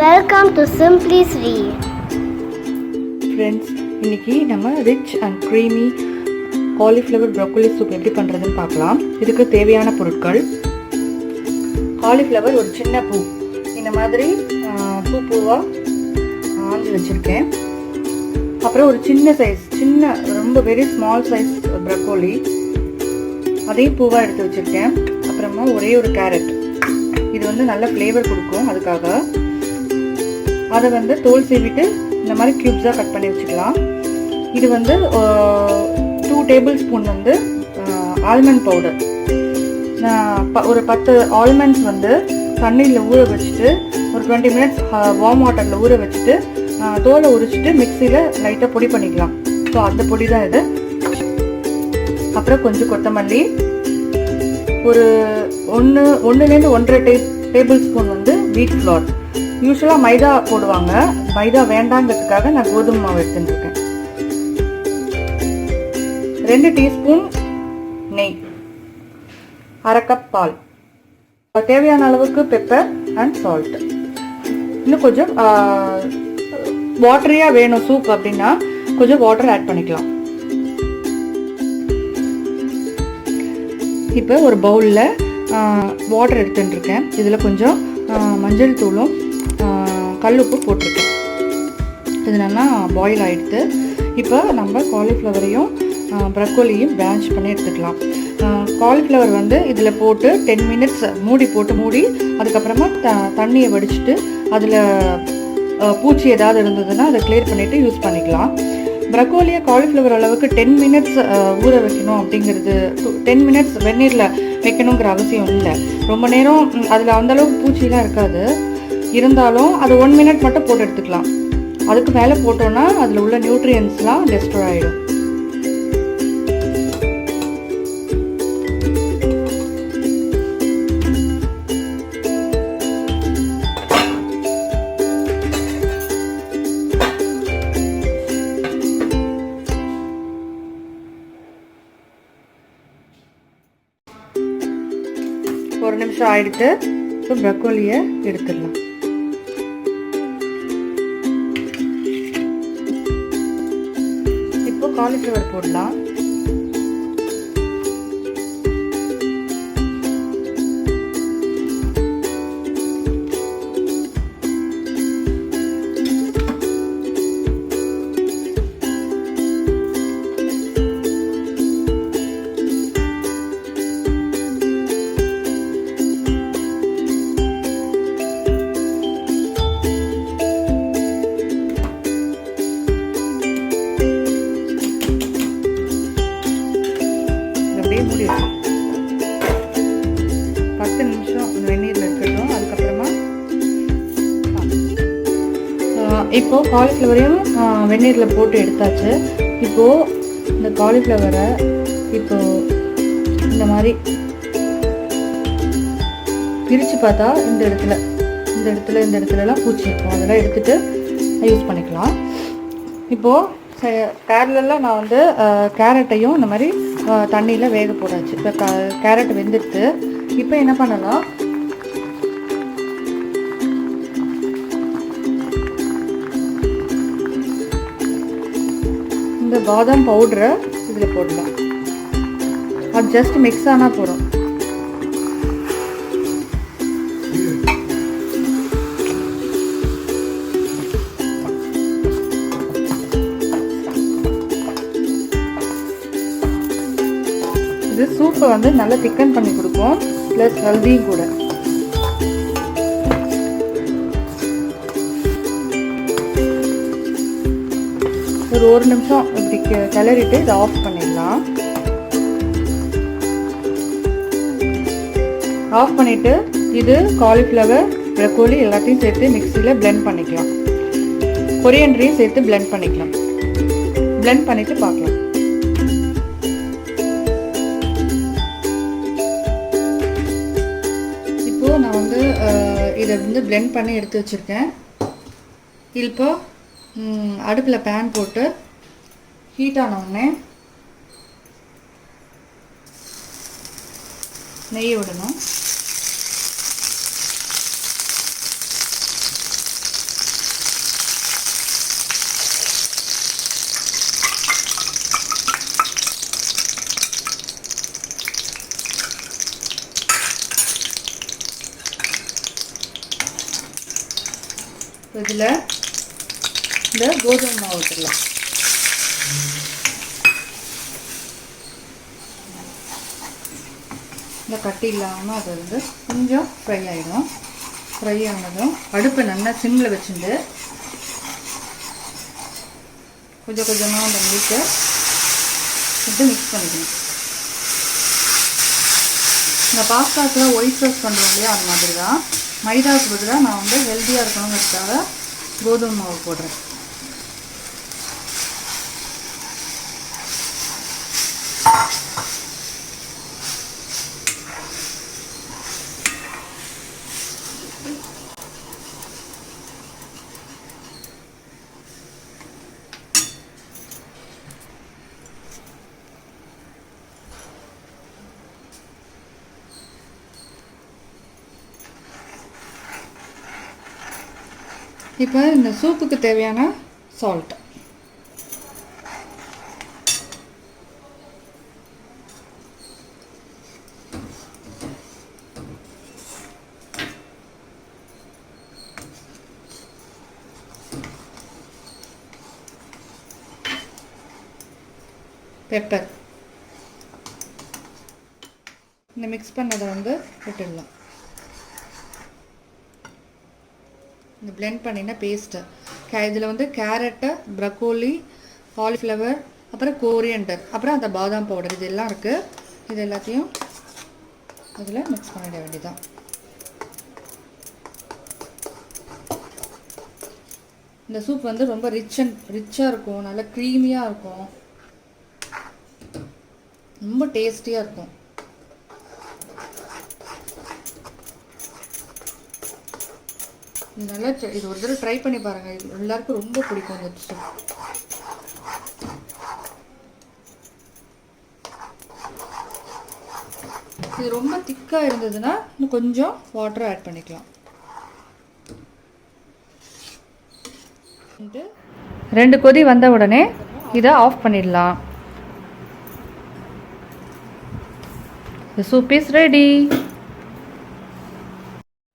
Welcome to Simply Sweet. Friends, இன்னைக்கு நம்ம rich and creamy cauliflower broccoli soup எப்படி பண்ணுறதுன்னு பார்க்கலாம். இதுக்கு தேவையான பொருட்கள்: காலிஃப்ளவர் ஒரு சின்ன பூ, இந்த மாதிரி பூவாக ஆஞ்சு வச்சுருக்கேன். அப்புறம் ஒரு சின்ன ரொம்ப வெரி ஸ்மால் சைஸ் broccoli, அதையும் பூவாக எடுத்து வச்சுருக்கேன். அப்புறமா ஒரே ஒரு கேரட், இது நல்ல ஃப்ளேவர் கொடுக்கும், அதுக்காக அதை தோல் சீவிட்டு இந்த மாதிரி க்யூப்ஸாக கட் பண்ணி வச்சுக்கலாம். இது 2 டேபிள் ஸ்பூன் ஆல்மண்ட் பவுடர். நான் ஒரு 10 ஆல்மண்ட்ஸ் தண்ணியில் ஊற வச்சுட்டு ஒரு 20 மினிட்ஸ் வார்ம் வாட்டரில் ஊற வச்சுட்டு தோலை உரிச்சிட்டு மிக்சியில் லைட்டாக பொடி பண்ணிக்கலாம். ஸோ அந்த பொடி தான் இது. அப்புறம் கொஞ்சம் கொத்தமல்லி, ஒரு 1லேருந்து 1.5 டேபிள் ஸ்பூன் வீட் ஃப்ளோர். யூஸ்வலாக மைதா போடுவாங்க, மைதா வேண்டாங்கிறதுக்காக நான் கோதுமை மாவு எடுத்துட்டுருக்கேன். 2 டீஸ்பூன் நெய், 1/2 கப் பால், தேவையான அளவுக்கு பெப்பர் அண்ட் சால்ட். இன்னும் கொஞ்சம் வாட்டரியாக வேணும் சூப் அப்படின்னா கொஞ்சம் வாட்டர் ஆட் பண்ணிக்கலாம். இப்போ ஒரு பவுலில் வாட்டர் எடுத்துட்டுருக்கேன். இதில் கொஞ்சம் மஞ்சள் தூளும் கல்லுப்பு போட்டிருக்கேன். இது நல்லா பாயில் ஆகிடுது. இப்போ நம்ம காலிஃப்ளவரையும் ப்ரக்கோலியும் பேன்ச் பண்ணி எடுத்துக்கலாம். காலிஃப்ளவர் இதில் போட்டு 10 மினிட்ஸ் மூடி அதுக்கப்புறமா தண்ணியை வடிச்சிட்டு அதில் பூச்சி ஏதாவது இருந்ததுன்னா அதை கிளியர் பண்ணிவிட்டு யூஸ் பண்ணிக்கலாம். ப்ரக்கோலியை காலிஃப்ளவர் அளவுக்கு 10 மினிட்ஸ் ஊற வைக்கணும் அப்படிங்கிறது, 10 மினிட்ஸ் வெந்நீரில் வைக்கணுங்கிற அவசியம் இல்லை. ரொம்ப நேரம் அதில் அந்தளவுக்கு பூச்சிலாம் இருக்காது, இருந்தாலும் அது 1 மினிட் மட்டும் போட்டு எடுத்துக்கலாம். அதுக்கு மேலே போட்டோன்னா அதில் உள்ள நியூட்ரியன்ஸ்லாம் டெஸ்ட்ராய் ஆகிடும். ஒரு நிமிஷம் ஆயிடுத்து. இப்போ ப்ரக்கோலியை எடுத்துடலாம். இப்போ காலிஃப்ளவர் போடலாம். மூடி 10 நிமிஷம் வெந்நீரில் இருக்கட்டும். அதுக்கப்புறமா இப்போ காலிஃப்ளவரையும் வெந்நீரில் போட்டு எடுத்தாச்சு. இப்போது இந்த காலிஃப்ளவரை இந்த மாதிரி பிரித்து பார்த்தா இந்த இடத்துலலாம் பூச்சி இருக்கும், அதெல்லாம் எடுத்துகிட்டு யூஸ் பண்ணிக்கலாம். இப்போது பேரலாக நான் கேரட்டையும் இந்த மாதிரி தண்ணியில் வேக போடாச்சு. இப்போ கேரட் வெந்துடுத்து. இப்போ என்ன பண்ணலாம், இந்த பாதாம் பவுடரை இதில் போடலாம். அது ஜஸ்ட் மிக்ஸ் ஆனால் போதும். இது சூப்பை நல்லா திக்கன் பண்ணி கொடுக்கும், ப்ளஸ் ஹெல்தியும் கூட. ஒரு நிமிஷம் இப்படி கிளறிட்டு இதை ஆஃப் பண்ணிடலாம். ஆஃப் பண்ணிவிட்டு இது காலிஃப்ளவர் ப்ரக்கோலி எல்லாத்தையும் சேர்த்து மிக்சியில் பிளெண்ட் பண்ணிக்கலாம். கொரியாண்டரையும் சேர்த்து பிளெண்ட் பண்ணிக்கலாம். பிளெண்ட் பண்ணிவிட்டு பார்க்கலாம். நான் இதை பிளெண்ட் பண்ணி எடுத்து வச்சுருக்கேன். இப்போ அடுப்பில் பேன் போட்டு ஹீட் ஆனவுடனே நெய் விடணும். இதில் இந்த கோதுமை மாவு ஊற்றலாம். இந்த கட்டி இல்லாமல் அது வந்து கொஞ்சம் ஃப்ரை ஆகிடும். ஃப்ரை ஆனதும் அடுப்பை நல்லா சிம்மில் வச்சுட்டு கொஞ்சம் கொஞ்சமாக அந்த மில்க்கை இது மிக்ஸ் பண்ணிக்கணும். இந்த பாஸ்தாக்கெலாம் ஒயிட் சாஸ் பண்ணுறோம் இல்லையா, அது மாதிரி தான். மைதாவுக்கு பதிலாக நான் வந்து ஹெல்த்தியாக இருக்கணுங்கிறதுக்காக கோதுமை மாவு போடுறேன். இப்போ இந்த சூப்புக்கு தேவையான சால்ட், பெப்பர், இந்த மிக்ஸ் பண்ணதை வந்து விட்டுடலாம். இந்த பிளெண்ட் பண்ணின பேஸ்ட்டு இதில் வந்து கேரட்டு, brocolli, காலிஃப்ளவர், அப்புறம் கோரியண்டர், அப்புறம் அந்த பாதாம் பவுடர், இது எல்லாம் இருக்குது. இது எல்லாத்தையும் அதில் மிக்ஸ் பண்ணிட வேண்டியதான். இந்த சூப் வந்து ரொம்ப ரிச்சாக இருக்கும், நல்லா க்ரீமியாக இருக்கும், ரொம்ப டேஸ்டியாக இருக்கும். நல்லா இது ஒரு தடவை ட்ரை பண்ணி பாருங்கள். இது எல்லாருக்கும் ரொம்ப பிடிக்கும் இந்த சூப். இது ரொம்ப திக்காக இருந்ததுன்னா இன்னும் கொஞ்சம் வாட்டர் ஆட் பண்ணிக்கலாம். 2 கொதி வந்த உடனே இதை ஆஃப் பண்ணிடலாம். The soup is ready.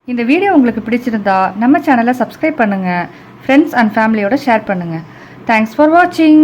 இந்த வீடியோ உங்களுக்கு பிடிச்சிருந்தா நம்ம சேனலை சப்ஸ்கிரைப் பண்ணுங்கள், ஃப்ரெண்ட்ஸ் அண்ட் ஃபேமிலியோட ஷேர் பண்ணுங்கள். தேங்க்ஸ் ஃபார் வாட்சிங்.